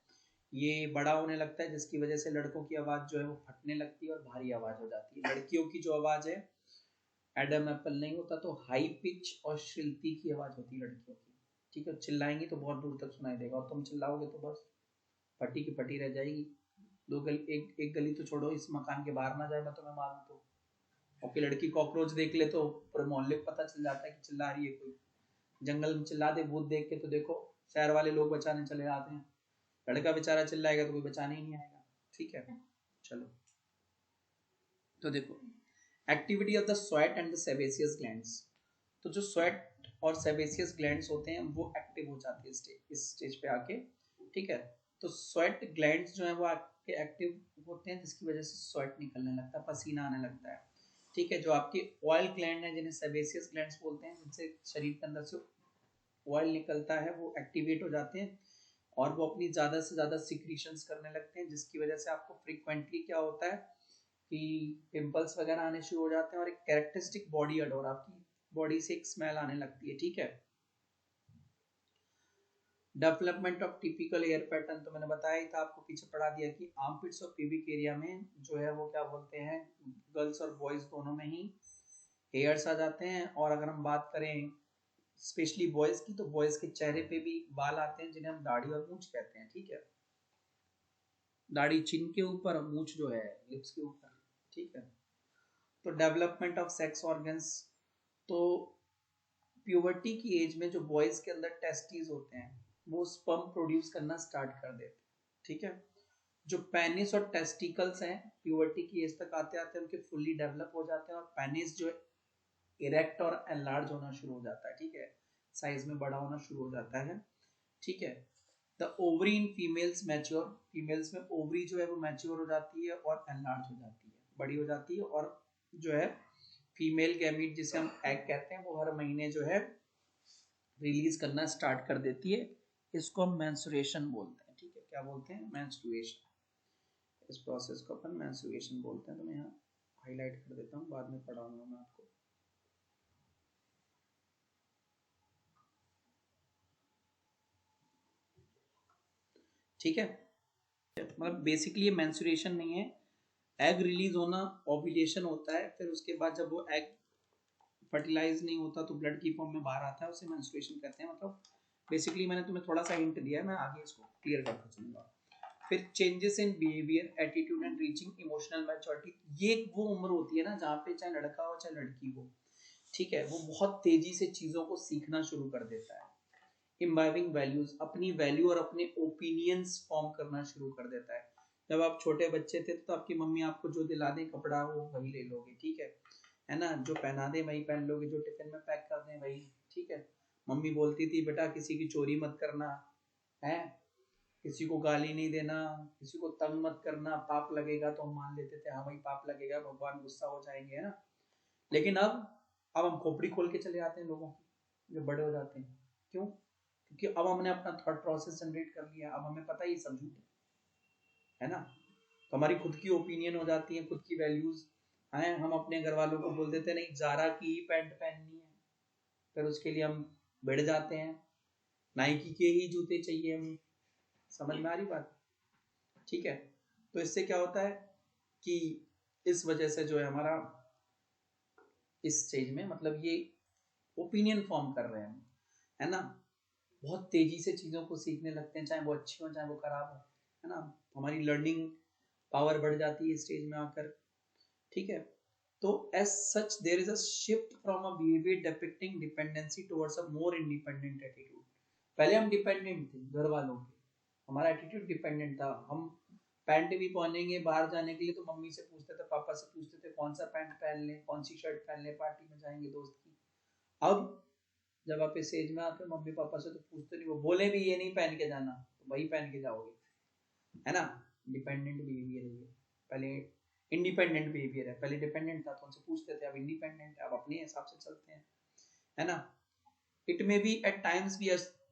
ये बड़ा होने लगता है जिसकी वजह से लड़कों की आवाज जो है वो फटने लगती है और भारी आवाज हो जाती है। लड़कियों की जो आवाज है एडम एप्पल नहीं होता, तो हाई पिच और श्रिल्ती की आवाज होती है लड़कियों की, ठीक है। चिल्लाएंगी तो बहुत दूर तक सुनाई देगा, और तुम चिल्लाओगे तो बस फटी की फटी रह जाएगी। दो गली, एक गली तो छोड़ो, इस मकान के बाहर ना जाए मैं तुम्हें मारूं तो। और कि लड़की कॉकरोच देख ले तो पूरे मोहल्ले को पता चल जाता है कि चिल्ला रही है कोई। जंगल में चिल्ला दे भूत देख के तो देखो शहर वाले लोग बचाने चले जाते हैं, लड़का बेचारा चिल्लाएगा तो कोई बचाने ही नहीं आएगा, ठीक है। चलो, तो देखो activity of the sweat and the sebaceous glands. तो जो स्वेट और सेबेसियस ग्लैंड्स होते हैं वो एक्टिव हो जाते हैं इस स्टेज पे आके, ठीक है। तो स्वेट ग्लैंड्स जो है वो आपके एक्टिव होते हैं, जिसकी वजह से स्वेट निकलने लगता है, पसीना आने लगता है, ठीक है। जो आपके ऑयल ग्लैंड है जिन्हें सेबेसियस ग्लैंड्स बोलते हैं, जिनसे शरीर के अंदर से ऑयल निकलता है, वो एक्टिवेट हो जाते हैं और वो अपनी ज़्यादा से ज़्यादा सिक्रीशंस करने लगते हैं, जिसकी वजह से आपको फ्रीक्वेंटली क्या होता है कि पिंपल्स वगैरह आने शुरू हो जाते हैं और एक कैरेक्टरिस्टिक बॉडी अडोर, आपकी बॉडी से एक स्मेल आने लगती है, ठीक है। Development of typical hair pattern तो मैंने बताया ही था, आपको पीछे पढ़ा दिया कि आर्मपिट्स और प्यूबिक एरिया में जो है वो क्या बोलते हैं, गर्ल्स और बॉयज दोनों में ही हेयर्स आ जाते हैं। और अगर हम बात करें स्पेशली बॉयज की, तो बॉयज के चेहरे पे भी बाल आते हैं जिन्हें हम दाढ़ी और मूंछ कहते हैं, ठीक है। दाढ़ी चिन के ऊपर, मूंछ जो है लिप्स के ऊपर, ठीक है। तो डेवलपमेंट ऑफ सेक्स ऑर्गन्स, तो प्यूबर्टी की एज में जो बॉयज के अंदर टेस्टिस होते हैं वो स्पर्म प्रोड्यूस करना स्टार्ट कर देते हैं, ठीक है। जो पेनिस और टेस्टिकल्स हैं प्यूबर्टी की एज तक आते आते उनके फुल्ली डेवलप हो जाते हैं, और पेनिस जो इरेक्ट और एनलार्ज होना शुरू हो जाता है, ठीक है, साइज में बड़ा होना शुरू हो जाता है, ठीक है। The ovary in females mature, females में ओवरी जो है वो मैच्योर हो जाती है और एनलार्ज हो जाती है, बड़ी हो जाती है। और जो है फीमेल गैमीट जिसे हम एग कहते हैं, वो हर महीने जो है रिलीज करना स्टार्ट कर देती है। इसको हम मेंस्ट्रुएशन बोलते हैं, ठीक है। क्या बोलते हैं? मेंस्ट्रुएशन। इस प्रोसेस को अपन मेंस्ट्रुएशन बोलते हैं। तो मैं यहाँ हाईलाइट कर देता हूँ, बाद में पढ़ाऊंगा मैं आपको, ठीक है। मतलब बेसिकली ये मेंस्ट्रुएशन नहीं है, एग रिलीज होना ओव्यूलेशन होता है, फिर उसके बाद जब वो एग फर्टिलाइज नहीं होता तो ब्लड की फॉर्म में बाहर आता है, उसे मेंस्ट्रुएशन कहते हैं। मतलब बेसिकली मैंने तुम्हें थोड़ा सा हिंट दिया है, मैं आगे इसको क्लियर करता चलूंगा। फिर changes in behaviour, attitude and reaching emotional maturity. ये वो उम्र होती है ना जहाँ पे चाहे लड़का हो चाहे लड़की हो, ठीक है, वो बहुत तेजी से चीजों को सीखना शुरू कर देता है। इम्बाइबिंग वैल्यूज, अपनी वैल्यू और अपने ओपिनियंस फॉर्म करना शुरू कर देता है। जब आप छोटे बच्चे थे तो आपकी मम्मी आपको जो दिला दे कपड़ा वो वही ले लोगे, ठीक है ना। जो पहना दे वही पहन लोगे, जो टिफिन में पैक कर दे वही, ठीक है। मम्मी बोलती थी बेटा किसी की चोरी मत करना है, किसी को गाली नहीं देना, किसी को तंग मत करना, पाप लगेगा। तो हम मान लेते थे हाँ भाई पाप लगेगा, भगवान गुस्सा हो जाएंगे, है ना। लेकिन अब हम खोपड़ी खोल के चले आते हैं लोगों की, जो बड़े हो जाते हैं। क्यों? क्योंकि अब हमने अपना थॉट प्रोसेस जनरेट कर लिया, अब हमें पता ही सब झूठ है ना। तो हमारी खुद की ओपिनियन हो जाती है, खुद की वैल्यूज हैं। हम अपने घर वालों को बोल देते नहीं जारा की ही पैंट पहननी है, फिर उसके लिए हम भिड़ जाते हैं, नाइकी के ही जूते चाहिए हमें। समझ में आ रही बात? ठीक है। तो इससे क्या होता है कि इस वजह से जो है हमारा इस स्टेज में मतलब ये ओपिनियन फॉर्म कर रहे हैं, है ना। बहुत तेजी से चीजों को सीखने लगते हैं, चाहे वो अच्छी हो चाहे वो खराब हो, है ना। हमारी लर्निंग पावर बढ़ जाती है स्टेज में आकर, ठीक है। तो as such there is a shift from a behaviour depicting dependency towards a more independent attitude. पहले हम डिपेंडेंट थे घर वालों के, हमारा एटीट्यूड डिपेंडेंट था। हम पैंट भी पहनेंगे बाहर जाने के लिए तो मम्मी से पूछते थे, पापा से पूछते थे कौन सा पैंट पहन ले, कौन सी शर्ट पहन ले, पार्टी में जाएंगे दोस्त की। अब जब आप इस एज में आते हो मम्मी पापा से तो पूछते नहीं, वो बोले भी ये नहीं पहन के जाना तो वही पहन के जाओगे, है ना। डिपेंडेंट बिहेवियर है ये। पहले इंडिपेंडेंट बिहेवियर है, पहले डिपेंडेंट था तो उनसे पूछते थे, अब इंडिपेंडेंट है, अब अपने हिसाब से चलते हैं, है ना। It may be at times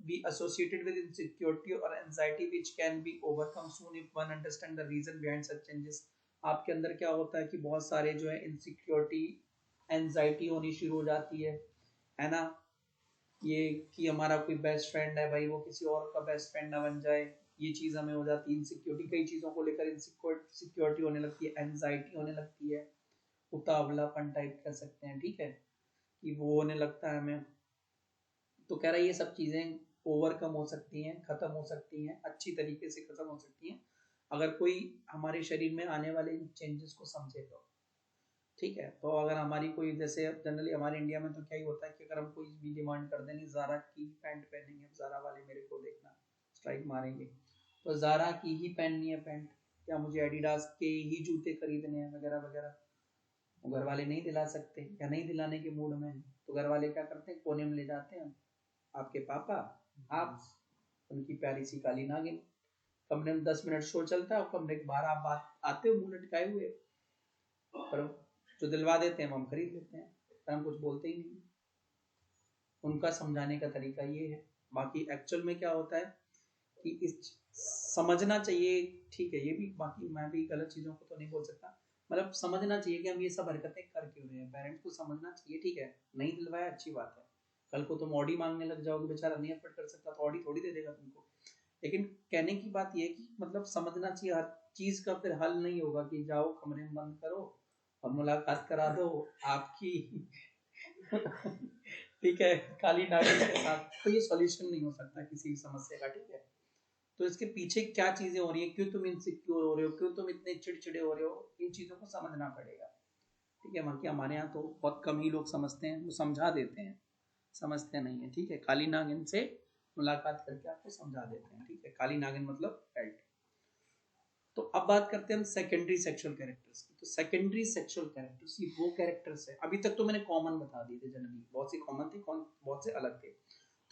be associated with insecurity or anxiety which can be overcome soon if one understand the reason behind such changes। आपके अंदर क्या होता है कि बहुत सारे जो है इनसिक्योरिटी एंजाइटी होनी शुरू हो जाती है ना। ये कि हमारा कोई बेस्ट फ्रेंड है भाई, वो किसी और का बेस्ट फ्रेंड ना बन जाए, ये चीज हमें हो जाती है। इनसिक्योरिटी, कई चीजों को लेकर इनसिक्योरिटी होने लगती है, एंजाइटी होने लगती है, उतावलापन टाइप कह सकते हैं, ठीक है, कि वो होने लगता है हमें। तो कह रहा है ये सब चीजें ओवरकम हो सकती हैं, खत्म हो सकती हैं, अच्छी तरीके से खत्म हो सकती हैं अगर कोई हमारे शरीर में आने वाले चेंजेस को समझे तो, ठीक है। तो अगर हमारी कोई, जैसे जनरली हमारे इंडिया में तो क्या ही होता है कि अगर हम कोई भी डिमांड कर दें, ज़ारा की पैंट पहनेंगे, ज़ारा वाले मेरे को देखना स्ट्राइक मारेंगे, तो ज़ारा की ही पहननी है पैंट, या मुझे एडिडास के ही जूते खरीदने हैं वगैरह वगैरह, वो घर वाले नहीं दिला सकते या नहीं दिलाने के मूड में, तो घर वाले क्या करते हैं, कोने में ले जाते हैं आपके पापा, आप, उनकी प्यारी सी काली नागिन। कमरे में 10 मिनट शो चलता है और कमरे के बाहर आप बात आते हो मुंह लटकाए हुए, पर जो दिलवा देते हैं वो हम खरीद लेते हैं, पर हम कुछ बोलते ही नहीं। उनका समझाने का तरीका ये है। बाकी एक्चुअल में क्या होता है कि इस समझना चाहिए, ठीक है, ये भी, बाकी मैं भी गलत चीज़ों को तो नहीं बोल सकता, मतलब समझना चाहिए कि हम ये सब हरकतें कर क्यों रहे हैं, पेरेंट्स को समझना चाहिए, ठीक है, नहीं दिलवाया अच्छी बात है, कल को तुम ऑडी मांगने लग जाओगे, बेचारा नहीं अफोर्ड कर सकता तो ऑडी थोड़ी दे देगा तुमको। लेकिन कहने की बात ये है कि मतलब समझना चाहिए, हर चीज का फिर हल नहीं होगा कि जाओ कमरे में बंद करो और मुलाकात करा दो आपकी ठीक है, काली नागिन के साथ, तो ये सॉल्यूशन नहीं हो सकता किसी भी समस्या का, ठीक है। तो इसके पीछे क्या चीजें हो रही है, क्यों तुम इनसिक्योर हो रहे हो, क्यों तुम इतने चिड़चिड़े हो रहे हो, इन चीजों को समझना पड़ेगा, ठीक है। बाकी हमारे यहाँ तो बहुत कम ही लोग समझते हैं, वो समझा देते हैं, समझते नहीं है, ठीक है। काली नागिन से मुलाकात करके आपको समझा देते हैं, ठीक है। काली नागिन मतलब पेल्ट। तो अब बात करते हैं हम सेकेंडरी सेक्सुअल कैरेक्टर्स की। तो सेकेंडरी सेक्सुअल कैरेक्टर्स ये वो कैरेक्टर्स है, अभी तक तो मैंने कॉमन बता दिए थे, जनरली बहुत सी कॉमन थे, बहुत से अलग थे।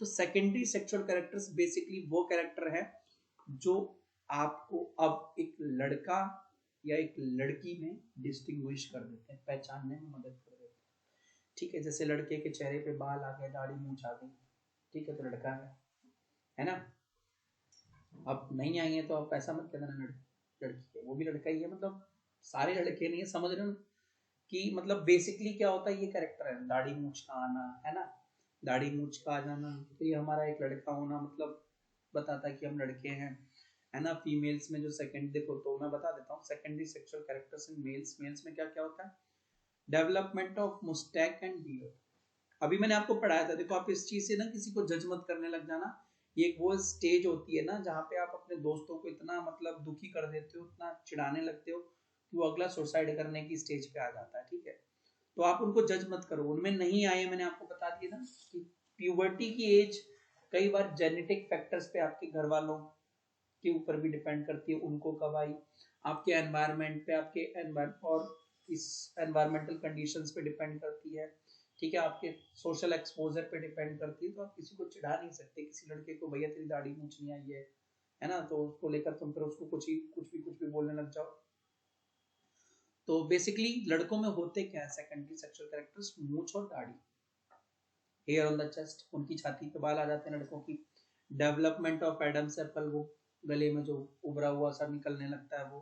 तो सेकेंडरी सेक्सुअल कैरेक्टर्स बेसिकली वो कैरेक्टर है जो आपको अब एक लड़का या एक लड़की में डिस्टिंग्विश कर देते हैं, पहचानने में मदद कर देते हैं, ठीक है। जैसे लड़के के चेहरे पे बाल आ गए, दाढ़ी मूंछ आ गई, ठीक है, तो लड़का है ना। अब नहीं आई है तो आप ऐसा मत कहना लड़की है, वो भी लड़का ही है, मतलब सारे लड़के नहीं है, समझ रहे हो कि मतलब बेसिकली क्या होता है, ये कैरेक्टर है दाढ़ी मूंछ का आना, है ना, दाढ़ी मूंछ का आ जाना, तो ये हमारा एक लड़का होना मतलब बताता है कि हम लड़के हैं, है ना। फीमेल्स में जो सेकंड, देखो तो मैं बता देता हूँ secondary sexual characters in males. Males में क्या क्या होता है, development of moustache and beard. अभी मैंने आपको पढ़ाया था, देखो आप इस चीज से ना किसी को जज मत करने लग जाना। ये एक वो स्टेज होती है ना जहाँ पे आप अपने दोस्तों को इतना मतलब दुखी कर देते हो, इतना चिढ़ाने लगते हो कि वो अगला सुसाइड करने की स्टेज पे आ जाता है, ठीक है। तो आप उनको जज मत करो, उनमें नहीं आए, मैंने आपको बता दिया ना कि प्यूबर्टी की एज कई बार जेनेटिक फैक्टर्स पे आपके घर वालों के ऊपर भी डिपेंड करती है, उनको कब आई, आपके एनवायरनमेंट पे, आपके और इस एनवायरमेंटल कंडीशंस पे डिपेंड करती है, ठीक है, आपके सोशल एक्सपोजर पे डिपेंड करती है। तो आप किसी को चिढ़ा नहीं सकते, किसी लड़के को भैया तेरी दाढ़ी मूंछ नहीं आई है ना, तो उसको लेकर तुम फिर उसको कुछ भी बोलने लग जाओ। तो बेसिकली लड़कों में होते क्या है सेकेंडरी सेक्सुअल कैरेक्टर्स, मूंछ और दाढ़ी, हेयर ऑन द चेस्ट, उनकी छाती पे बाल आ जाते हैं लड़कों की, डेवलपमेंट ऑफ एडम्स एप्पल, वो गले में जो उभरा हुआ सा निकलने लगता है वो।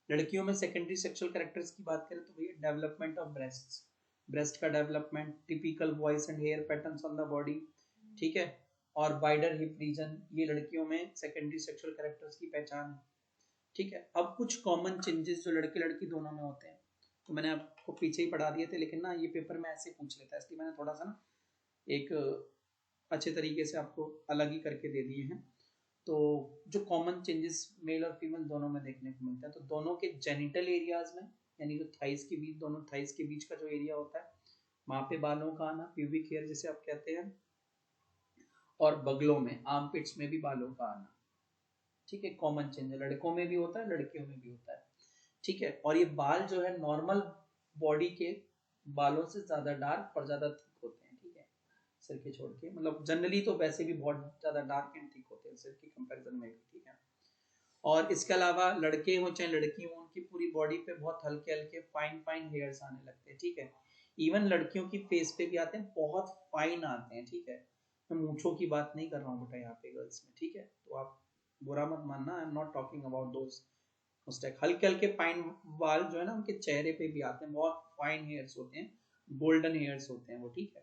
लड़कियों में सेकेंडरी सेक्सुअल कैरेक्टर्स की बात करें तो भैया डेवलपमेंट ऑफ ब्रेस्ट्स, ब्रेस्ट का development, typical voice and hair patterns on the body, ठीक है, और वाइडर हिप रीजन, ये लड़कियों में सेकेंडरी सेक्सुअल कैरेक्टर्स की पहचान है, ठीक है। अब कुछ कॉमन चेंजेस जो लड़के लड़की दोनों में होते हैं, तो मैंने आपको पीछे ही पढ़ा दिए थे, लेकिन ना ये पेपर में ऐसे पूछ लेता है, इसलिए मैंने थोड़ा सा ना एक अच्छे तरीके से आपको अलग ही करके दे दिए हैं। तो जो कॉमन चेंजेस मेल और फीमेल दोनों में देखने को मिलता है, तो दोनों के जेनिटल एरियाज में, यानी जो थाइस के बीच, दोनों थाइस के बीच का जो एरिया होता है, वहाँ पे बालों का आना, प्यूबिक हेयर जिसे आप कहते हैं, और बगलों में, आर्मपिट्स में भी बालों का आना, ठीक है, कॉमन चेंज है, लड़कों में भी होता है, लड़कियों में भी होता है, ठीक है। और ये बाल जो है नॉर्मल बॉडी के बालों से ज्यादा डार्क और ज्यादा थिक होते हैं, ठीक है, सिर के छोड़ के, मतलब जनरली तो वैसे भी बहुत ज्यादा डार्क एंड थिक होते हैं सिर के कंपैरिजन में भी, ठीक है। और इसके अलावा लड़के हो चाहे लड़की हो, उनकी पूरी बॉडी पे बहुत हल्के हल्के फाइन फाइन हेयर्स आने लगते हैं, ठीक है। इवन लड़कियों की फेस पे भी आते हैं, बहुत फाइन आते हैं, ठीक है। मैं मूंछों की बात नहीं कर रहा हूँ बेटा यहाँ पे गर्ल्स में, ठीक है, तो आप बुरा मत मानना, I am not talking about those Moustache. हल्के हल्के फाइन बाल जो है ना उनके चेहरे पे भी आते हैं, बहुत फाइन हेयर्स होते हैं, गोल्डन हेयर्स होते हैं वो, ठीक है।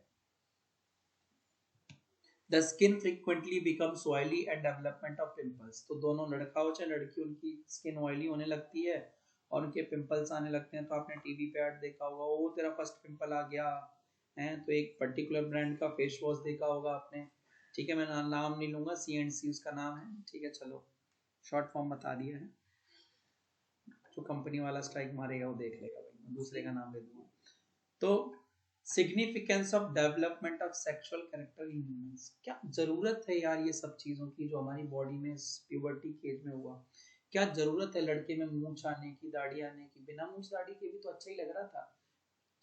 The skin frequently becomes oily and development of pimples. तो दोनों लड़का हो चाहे लड़की, उनकी स्किन ऑयली होने लगती है और उनके पिंपल्स आने लगते हैं। तो आपने टीवी पे ऐड देखा होगा, वो तेरा फर्स्ट पिंपल आ गया है, तो एक पर्टिकुलर ब्रांड का फेस वॉश देखा होगा आपने, ठीक है, मैं नाम नहीं लूंगा, CNC उसका नाम है, ठीक है, चलो शॉर्ट फॉर्म बता दिया है, जो कंपनी वाला स्ट्राइक मारेगा वो देख लेगा भाई, मैं दूसरे का नाम ले दूंगा। तो significance of development of sexual character in humans, क्या जरूरत है यार ये सब चीजों की जो हमारी बॉडी में प्यूबर्टी के एज में हुआ, क्या जरूरत है लड़के में मूंछ आने की, दाढ़ी आने की? बिना मूंछ दाढ़ी के भी तो अच्छा ही लग रहा था,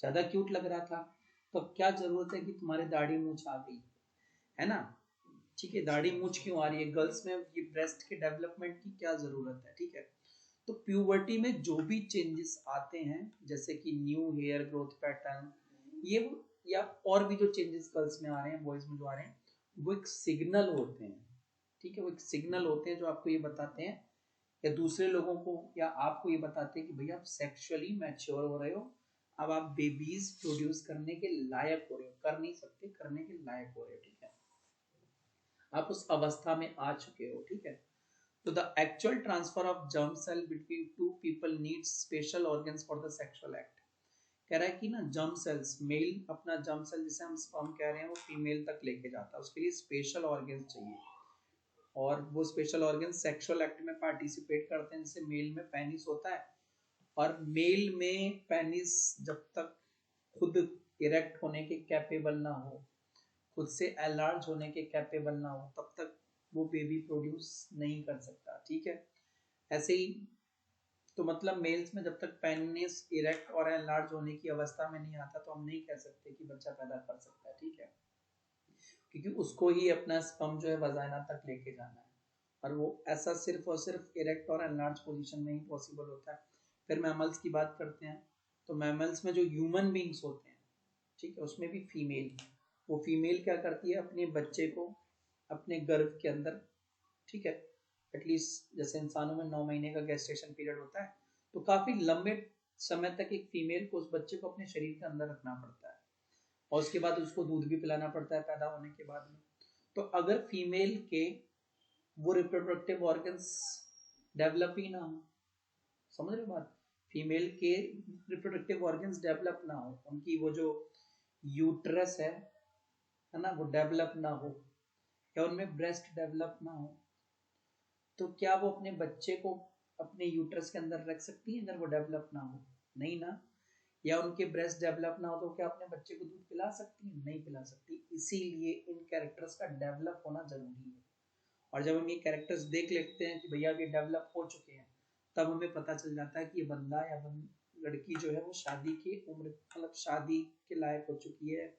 ज्यादा क्यूट लग रहा था, तो क्या जरूरत है कि तुम्हारे दाढ़ी मूंछ आ गई, है ना, ठीक है, दाढ़ी मूंछ क्यों आ रही है गर्ल्स में, ये ब्रेस्ट के डेवलपमेंट की क्या जरूरत है, ठीक है। तो प्यूबर्टी में जो भी चेंजेस आते हैं, जैसे कि न्यू हेयर ग्रोथ पैटर्न, ये या और भी जो चेंजेस गर्ल्स में आ रहे हैं, बॉयज में जो आ रहे हैं, वो एक सिग्नल होते हैं, ठीक है, वो एक सिग्नल होते हैं जो आपको ये बताते हैं, या दूसरे लोगों को या आपको ये बताते हैं कि भैया आप सेक्सुअली मैच्योर हो रहे हो, अब आप बेबीज प्रोड्यूस करने के लायक हो रहे हो, कर नहीं सकते, करने के लायक हो रहे हो, ठीक है, आप उस अवस्था में आ चुके हो, ठीक है। तो the actual transfer of germ cell between two people needs special organs for the sexual act। कह रहा है कि ना जर्म सेल्स, मेल अपना जर्म सेल जिसे हम स्पर्म कह रहे हैं वो फीमेल तक लेके जाता है, उसके लिए स्पेशल ऑर्गन्स चाहिए, और वो स्पेशल ऑर्गन सेक्सुअल एक्ट में पार्टिसिपेट करते हैं, जैसे मेल में पेनिस होता है, और मेल में पेनिस जब तक खुद इरेक्ट होने के कैपेबल ना हो, खुद से एलार्ज होने के कैपेबल ना हो, तब तक वो बेबी प्रोड्यूस नहीं कर सकता, ठीक है। ऐसे ही तो मतलब मेल्स में जब तक पेनिस इरेक्ट और एनलार्ज होने की अवस्था में नहीं आता, तो हम नहीं कह सकते कि बच्चा पैदा कर सकता है, ठीक है, क्योंकि उसको ही अपना स्पर्म जो है वजाइना तक लेके जाना है, और वो ऐसा सिर्फ और सिर्फ इरेक्ट और एनलार्ज पोजीशन में ही पॉसिबल होता है। फिर मैमल्स की बात करते हैं, तो मैमल्स में जो ह्यूमन बींग्स होते हैं, ठीक है, उसमें भी फीमेल, वो फीमेल क्या करती है, अपने बच्चे को अपने गर्भ के अंदर, ठीक है, एटलीस्ट जैसे इंसानों में 9 महीने का गेस्टेशन पीरियड होता है, तो काफी लंबे समय तक एक फीमेल को उस बच्चे को अपने शरीर के अंदर रखना पड़ता है, और उसके बाद उसको दूध भी पिलाना पड़ता है पैदा होने के बाद में। तो अगर फीमेल के वो रिप्रोडक्टिव ऑर्गन्स डेवलप ही ना हो, समझ रहे हो बात, फीमेल के रिप्रोडक्टिव ऑर्गन्स डेवलप ना हो, उनकी वो जो यूट्रस है ना, वो डेवलप ना हो, या उनमें ब्रेस्ट डेवलप ना हो, तो क्या वो अपने बच्चे को अपने यूट्रस के अंदर रख सकती है अगर वो डेवलप ना हो? नहीं ना। या उनके ब्रेस्ट डेवलप ना हो तो क्या अपने बच्चे को दूध पिला सकती है? नहीं पिला सकती। इसीलिए इन कैरेक्टर्स का डेवलप होना जरूरी है, और जब हम ये कैरेक्टर्स देख लेते हैं कि भैया ये डेवलप हो चुके हैं, तब हमें पता चल जाता है कि ये बंदा या लड़की जो है वो शादी की उम्र, मतलब शादी के लायक हो चुकी है,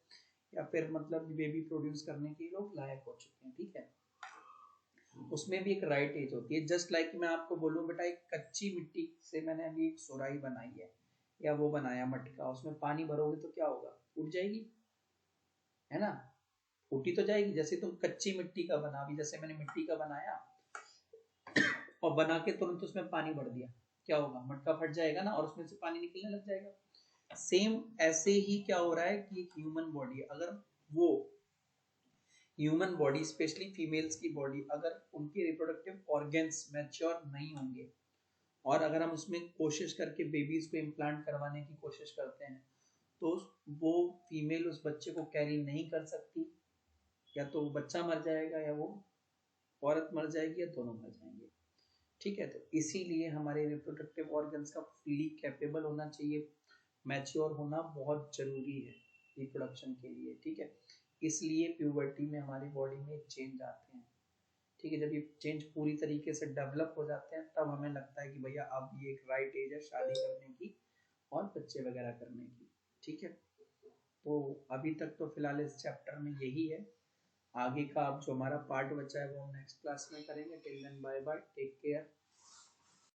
या फिर मतलब बेबी प्रोड्यूस करने के लोग लायक हो चुके हैं, ठीक है। उसमें भी एक राइट एज होती है, जस्ट लाइक मैं आपको बोलूं बेटा एक कच्ची मिट्टी से मैंने अभी एक सुराही बनाई है, या वो बनाया मटका, उसमें पानी भरोगे तो क्या होगा? उठ जाएगी, है ना, फूटी तो जाएगी। जैसे तुम कच्ची मिट्टी का बना, अभी जैसे मैंने मिट्टी का बनाया और बना के तुरंत उसमें पानी भर दिया, क्या होगा? मटका फट जाएगा ना, और उसमें से पानी निकलने लग जाएगा। सेम ऐसे ही क्या हो रहा है कि ह्यूमन बॉडी, अगर वो ह्यूमन बॉडी स्पेशली फीमेल्स की बॉडी, अगर उनके रिप्रोडक्टिव ऑर्गन्स मैच्योर नहीं होंगे, और अगर हम उसमें कोशिश करके बेबीज को इम्प्लांट करवाने की कोशिश करते हैं, तो वो फीमेल उस बच्चे को कैरी नहीं कर सकती, या तो वो बच्चा मर जाएगा, या वो औरत मर जाएगी, या दोनों मर जाएंगे, ठीक है। तो इसीलिए हमारे रिप्रोडक्टिव ऑर्गन्स का फुली कैपेबल होना चाहिए, मैच्योर होना बहुत जरूरी है रिप्रोडक्शन के लिए, ठीक है। इसलिए प्यूबर्टी में हमारी बॉडी में चेंज आते हैं। ठीक है, जब ये चेंज पूरी तरीके से डेवलप हो जाते हैं तब हमें लगता है कि भैया अब ये एक राइट एज है शादी करने की और बच्चे वगैरह करने की। ठीक है, तो अभी तक तो फिलहाल इस चैप्टर में यही है। आगे का अब जो हमारा पार्ट बचा है वो हम नेक्स्ट क्लास में करेंगे। Till then bye bye, take care.